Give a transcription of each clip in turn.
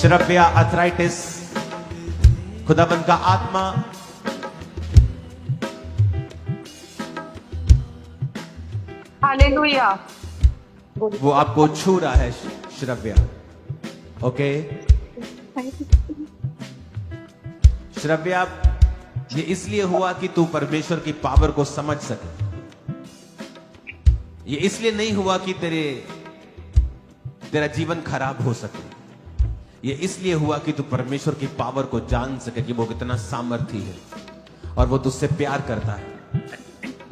Shravya arthritis, खुदाबंद का आत्मा हालेलुया। वो आपको छू रहा है श्रव्या। ओके श्रव्या, ये इसलिए हुआ कि तू परमेश्वर की पावर को समझ सके। ये इसलिए नहीं हुआ कि तेरा जीवन खराब हो सके। ये इसलिए हुआ कि तू परमेश्वर की पावर को जान सके कि वो कितना सामर्थी है और वो तुझसे प्यार करता है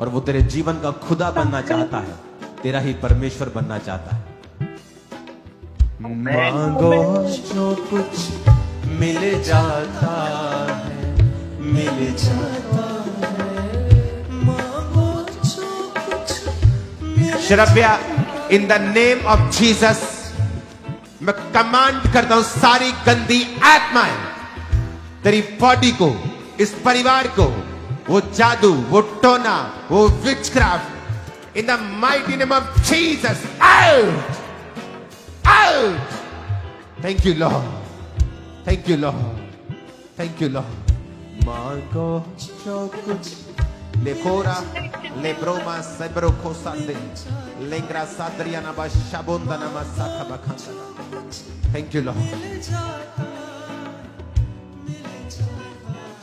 और वो तेरे जीवन का खुदा बनना चाहता है, तेरा ही परमेश्वर बनना चाहता है। मांगो जो कुछ मिल जाता है, मिल जाता है। मांगो जो कुछ। Shravya, in the name of Jesus मैं कमांड करता हूं, सारी गंदी आत्माएं तेरी बॉडी को, इस परिवार को, वो जादू, वो टोना, वो witchcraft, in the mighty name of Jesus, out, out. Thank you Lord, thank you Lord, thank you Lord. मांगो जो कुछ लेकोरा लेब्रोमा सेब्रो खोसांदे लेंग्रा सादरियाना बा शाबोंदाना मा साखा बखांदा। Thank you Lord.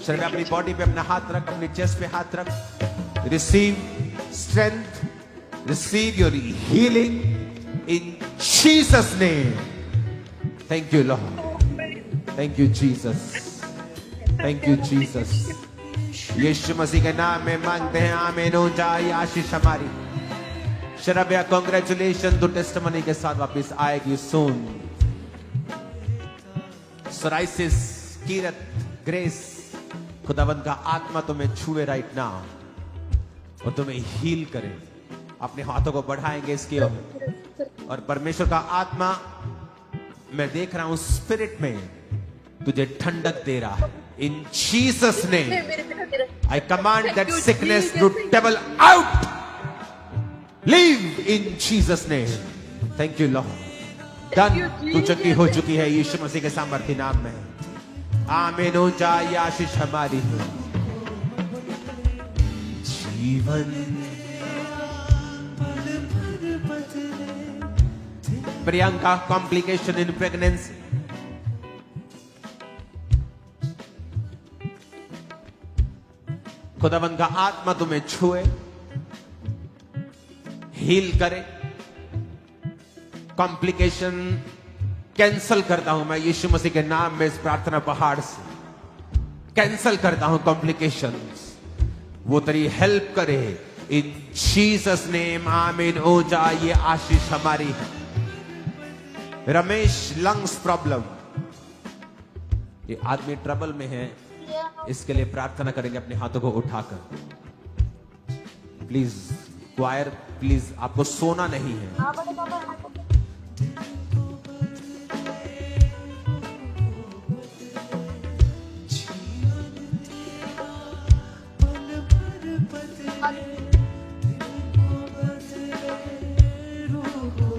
शरीर अपनी बॉडी पे अपना हाथ रख, अपनी चेस्ट पे हाथ रख। Receive strength, receive your healing in Jesus name. Thank you Lord, thank you Jesus, thank you Jesus. यीशु मसीह के नाम में मांगते हैं, आमीन हो जाए आशीष हमारी। श्रव्या, कांग्रेचुलेशन, तो टेस्टिमनी के साथ वापस आएगी सून। सोराइसिस, कीरत, ग्रेस, खुदावंद का आत्मा तुम्हें छुए राइट नाउ और तुम्हें हील करे। अपने हाथों को बढ़ाएंगे इसकी ओर और परमेश्वर का आत्मा मैं देख रहा हूं स्पिरिट में तुझे ठंडक दे रहा है। In Jesus name I command that sickness to devil out, leave in Jesus name. Thank you lord, done. तू चंगी हो चुकी है यीशु मसीह के सामर्थ्य नाम में। आमीन हो जाए आशीष हमारी हो। जीवन प्रियंका, कॉम्प्लिकेशन इन प्रेगनेंसी। खुदावंद का आत्मा तुम्हें छुए, हील करे। कॉम्प्लिकेशन कैंसल करता हूं मैं यीशु मसीह के नाम में। इस प्रार्थना पहाड़ से कैंसल करता हूं कॉम्प्लिकेशंस। वो तेरी हेल्प करे इन जीसस नेम। आमीन हो जाए ये आशीष हमारी है। रमेश, लंग्स प्रॉब्लम, ये आदमी ट्रबल में है, इसके लिए प्रार्थना करेंगे अपने हाथों को उठाकर। प्लीज क्वायर, प्लीज आपको सोना नहीं है।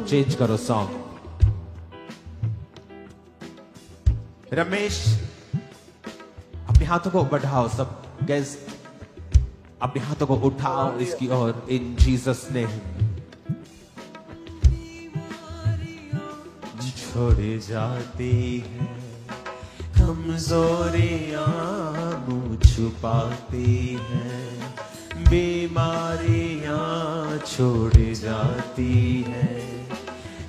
चेंज करो सॉन्ग। रमेश, अपने हाथों को बढ़ाओ। सब गेस्ट अपने हाथों को उठाओ इसकी ओर इन जीसस नेम। छोड़े जाती है कमजोरियां, मुंह छुपाती है बीमारियां, छोड़ जाती है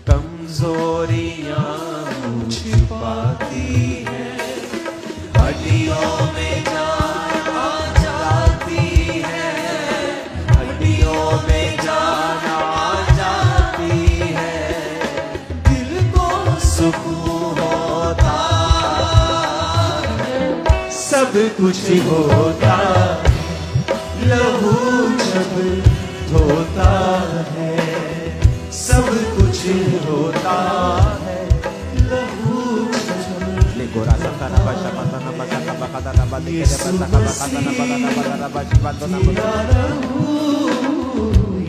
कमजोरियां, मुंह छुपाती है। हड्डियों में जान आ जाती है, हड्डियों में जान आ जाती है। दिल को सुकून होता है, सब कुछ होता। लहू जब धोता है, सब कुछ होता है। लहू ले गोरा सता ना बचा पता ना बचा का बका ना बा देखे दे पता का बका ना बका ना बका ना बची बात ना बका।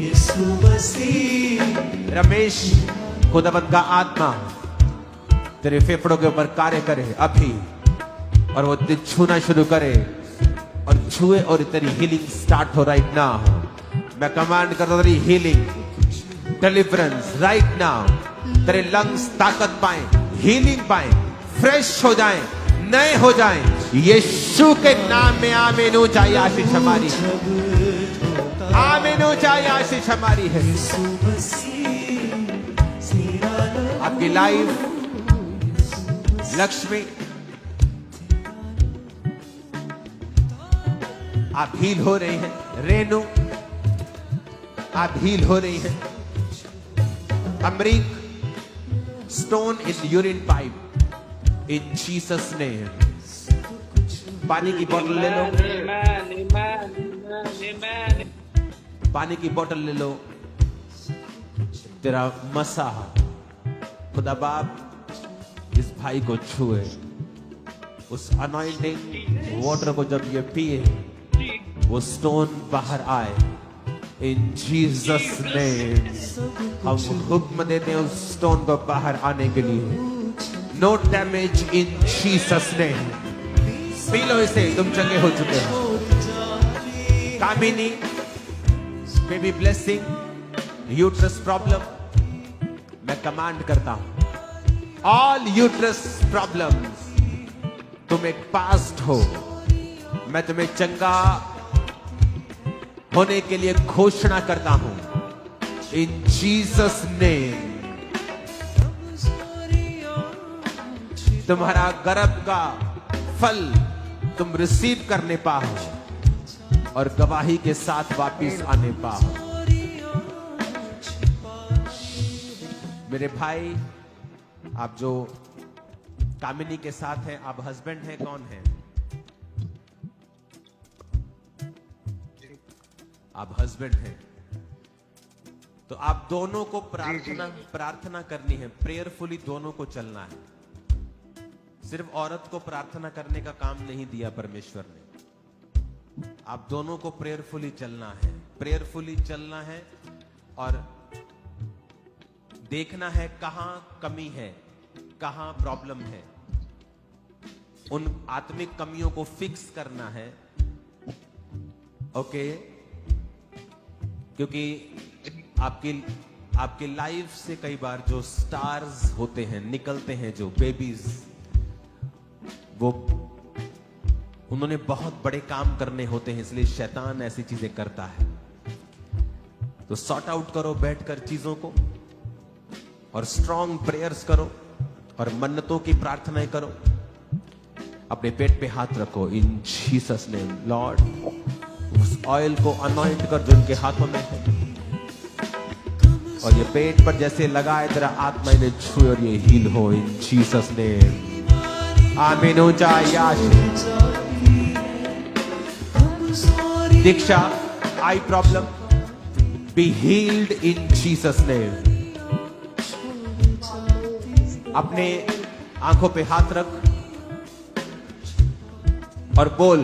यीशु मसीह। रमेश, खुदावंद का आत्मा तेरे फेफड़ों के ऊपर कार्य करे अभी, और वो छूना शुरू करे और छुए और तेरी हीलिंग स्टार्ट हो राइट नाउ। मैं कमांड करता हूं तेरी हीलिंग, डिलीवरेंस राइट नाउ। तेरे लंग्स ताकत पाए, हीलिंग पाए, फ्रेश हो जाएं, नए हो जाएं, यीशु के नाम में आमीन। ऊंचाई आशीष हमारी है, आमीन। ऊंचाई आशीष हमारी है। आपकी लाइफ लक्ष्मी, आप हील हो रही हैं। रेनू, आप हील हो रही हैं। Amrik, stone in urine pipe in Jesus name. पानी की बोतल ले लो, पानी की बोतल ले लो। तेरा मसा खुदा बाप इस भाई को छुए, उस अनॉइंटिंग वाटर को जब ये पिए वो स्टोन बाहर आए इन जीसस नेम। हम हुक्म देते हैं उस स्टोन को बाहर आने के लिए। No damage in Jesus name. पी लो इसे, तुम चंगे हो चुके हो। Kamini, baby blessing, uterus problem, मैं कमांड करता हूं ऑल यूट्रस प्रॉब्लम्स, तुम एक पास्ट हो। मैं तुम्हें चंगा होने के लिए घोषणा करता हूं इन जीसस नेम। तुम्हारा गर्भ का फल तुम रिसीव करने पाओ और गवाही के साथ वापिस आने पाओ। मेरे भाई, आप जो कामिनी के साथ हैं, आप हस्बैंड हैं, कौन हैं? आप हस्बैंड हैं, तो आप दोनों को प्रार्थना करनी है। प्रेयरफुली दोनों को चलना है। सिर्फ औरत को प्रार्थना करने का काम नहीं दिया परमेश्वर ने। आप दोनों को प्रेयरफुली चलना है, प्रेयरफुली चलना है और देखना है कहां कमी है, कहां प्रॉब्लम है। उन आत्मिक कमियों को फिक्स करना है। ओके, क्योंकि आपकी लाइफ से कई बार जो स्टार्स होते हैं, निकलते हैं, जो बेबीज, वो उन्होंने बहुत बड़े काम करने होते हैं, इसलिए शैतान ऐसी चीजें करता है। तो सॉर्ट आउट करो बैठकर चीजों को, और स्ट्रॉन्ग प्रेयर्स करो और मन्नतों की प्रार्थनाएं करो। अपने पेट पे हाथ रखो इन जीसस नेम। लॉर्ड, उस ऑयल को अनॉइंट कर जो इनके हाथों में है, और ये पेट पर जैसे लगाए तेरा आत्मा इन्हें छुए और ये हील हो इन जीसस नेम। आमीन। ऊंचाई आशीष। Diksha, eye problem be healed in Jesus name. अपने आंखों पे हाथ रख और बोल,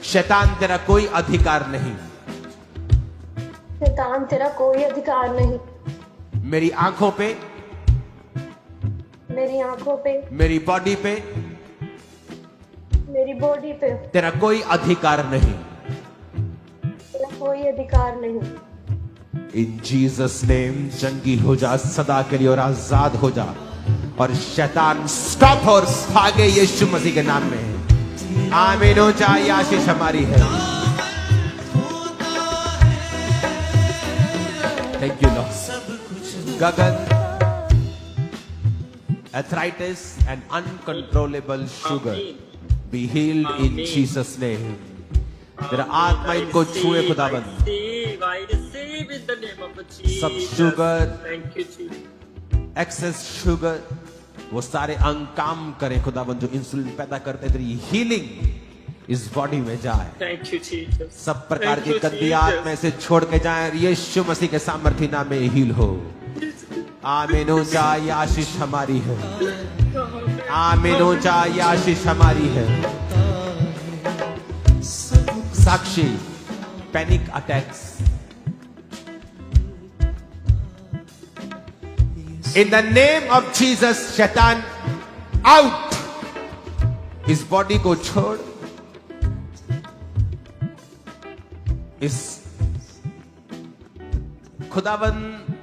शैतान तेरा कोई अधिकार नहीं। शैतान तेरा कोई अधिकार नहीं। मेरी आंखों पे, मेरी आंखों पे, मेरी बॉडी पे, मेरी बॉडी पे तेरा कोई अधिकार नहीं। तेरा कोई अधिकार नहीं। इन जीसस नेम चंगी हो जा सदा के लिए और आजाद हो जा, और शैतान स्टॉप और भागे यीशु मसीह के नाम में। आमीन। ऊंचाई आशीष हमारी है। Thank you Lord. Gagan, arthritis and uncontrollable sugar be healed in Jesus name. तेरा आत्मा इनको छुए खुदाबंद। सब शुगर, एक्सेस शुगर, वो सारे अंग काम करें खुदाबंद, जो इंसुलिन पैदा करते, तेरी हीलिंग इस बॉडी में जाए। Thank you, Jesus. सब प्रकार की गंदी आत्मा से छोड़ के जाए, यीशु मसीह के सामर्थ्य नाम में हील हो। आमीन। ऊंचाई आशीष हमारी है। आमीन। ऊंचाई आशीष हमारी है। Sakshi, panic attacks, in the name of Jesus, शैतान आउट। इस बॉडी को छोड़। इस खुदावंद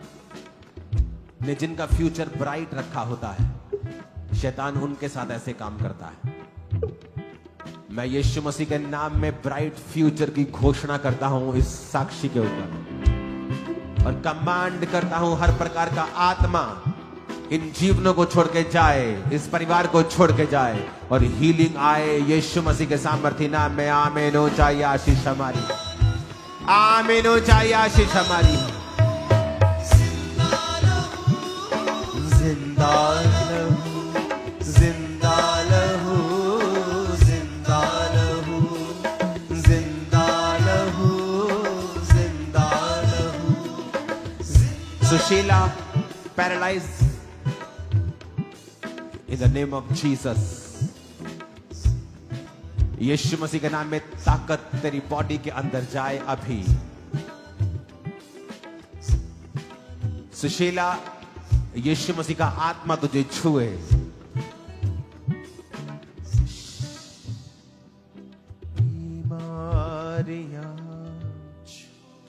ने जिनका फ्यूचर ब्राइट रखा होता है, शैतान उनके साथ ऐसे काम करता है। मैं यीशु मसीह के नाम में ब्राइट फ्यूचर की घोषणा करता हूं इस साक्षी के ऊपर, और कमांड करता हूं हर प्रकार का आत्मा इन जीवनों को छोड़ के जाए, इस परिवार को छोड़ के जाए, और हीलिंग आए यीशु मसीह के सामर्थ्य नाम में। आमीन हो चाहिए आशीष हमारी, आमीन हो चाहिए आशीष हमारी। जिंदा लहू, जिंदा लहू, जिंदा लहू, जिंदा लहू, जिंदा लहू। Sushila paralyse in the name of Jesus. यीशु मसीह के नाम में ताकत तेरी बॉडी के अंदर जाए अभी। सुशीला, यीशु मसीह का आत्मा तुझे छुए। बीमारियां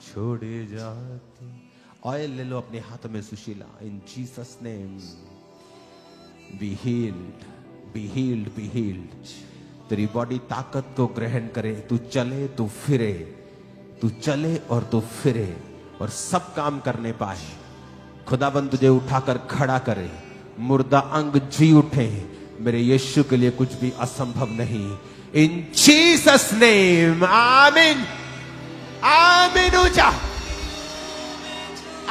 छोड़े जाती। ऑयल ले लो अपने हाथों में सुशीला, इन Jesus name. Be healed, be healed, be healed. तेरी बॉडी ताकत को ग्रहण करे। तू चले तो फिरे, तू चले और तू फिरे और सब काम करने पाए। खुदाबंद तुझे उठाकर खड़ा करे, मुर्दा अंग जी उठे। मेरे यीशु के लिए कुछ भी असंभव नहीं। इन जीसस नेम, आमीन, आमीन। ऊंचा,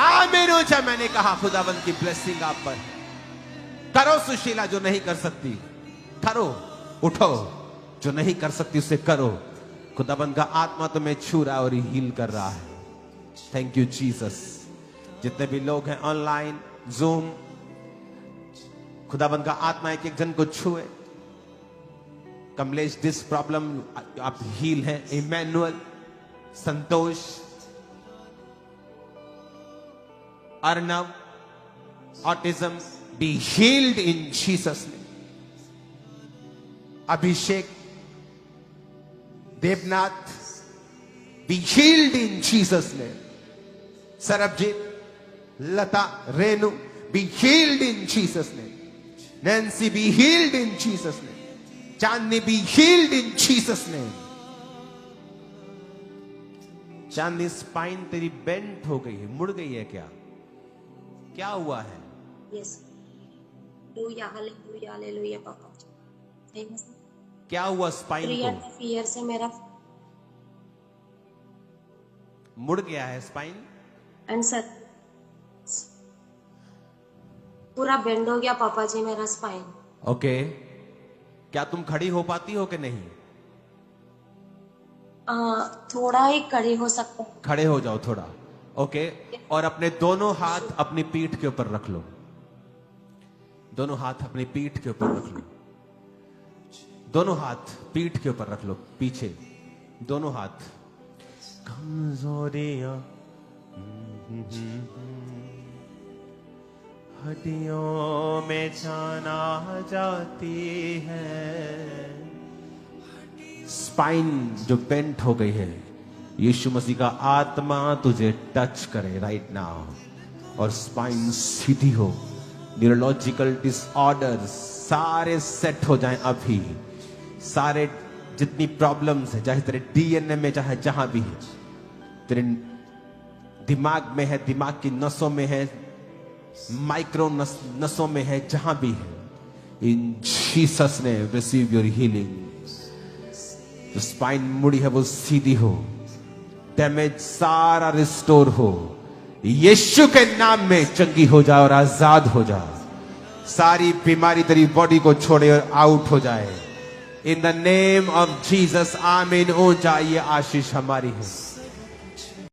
आमीन। ऊंचा। मैंने कहा खुदाबंद की ब्लेसिंग आप पर। करो सुशीला, जो नहीं कर सकती करो। उठो, जो नहीं कर सकती उसे करो। खुदाबंद का आत्मा तुम्हें छू रहा है और हील कर रहा है। Thank you Jesus. जितने भी लोग हैं ऑनलाइन, जूम, खुदाबंद का आत्मा एक एक जन को छुए। कमलेश, दिस प्रॉब्लम आप हील हैं। Emmanuel, Santosh, Arnav, autism, be healed in Jesus name. Abhishek, Devnath, be healed in Jesus name. Sarabjit, Lata, Renu, be healed in Jesus name. Nancy, be healed in Jesus name. Chandni, be healed in Jesus name. Chandni, spine तेरी bent हो गई है, मुड़ गई है क्या? क्या हुआ है? यस, हालेलुया, हालेलुया, हालेलुया पापा। क्या हुआ स्पाइन 3 को? ईयर से मेरा मुड़ गया है स्पाइन। एंड सर पूरा बेंड हो गया पापा जी मेरा स्पाइन। ओके, क्या तुम खड़ी हो पाती हो कि नहीं? थोड़ा ही खड़ी हो सकता है। खड़े हो जाओ थोड़ा। ओके, और अपने दोनों हाथ अपनी पीठ के ऊपर रख लो। दोनों हाथ अपनी पीठ के ऊपर रख लो। दोनों हाथ पीठ के ऊपर रख लो, पीछे दोनों हाथ। कमजोरियां हड्डियों में जान आ जाती है। स्पाइन जो बेंट हो गई है, यीशु मसीह का आत्मा तुझे टच करे राइट नाउ और स्पाइन सीधी हो। न्यूरोलॉजिकल डिसऑर्डर्स सारे सेट हो जाएं अभी। सारे जितनी प्रॉब्लम्स है, चाहे तेरे डीएनए में, चाहे जहां भी है, तेरे दिमाग में है, दिमाग की नसों में है, माइक्रो नसों में है, जहां भी है, इन जीसस ने रिसीव योर हीलिंग। जो स्पाइन मुड़ी है वो सीधी हो, डैमेज सारा रिस्टोर हो। यीशु के नाम में चंगी हो जा और आजाद हो जा। सारी बीमारी तेरी बॉडी को छोड़े और आउट हो जाए। इन द नेम ऑफ जीसस, आमीन। ऊंचा ये आशीष हमारी है।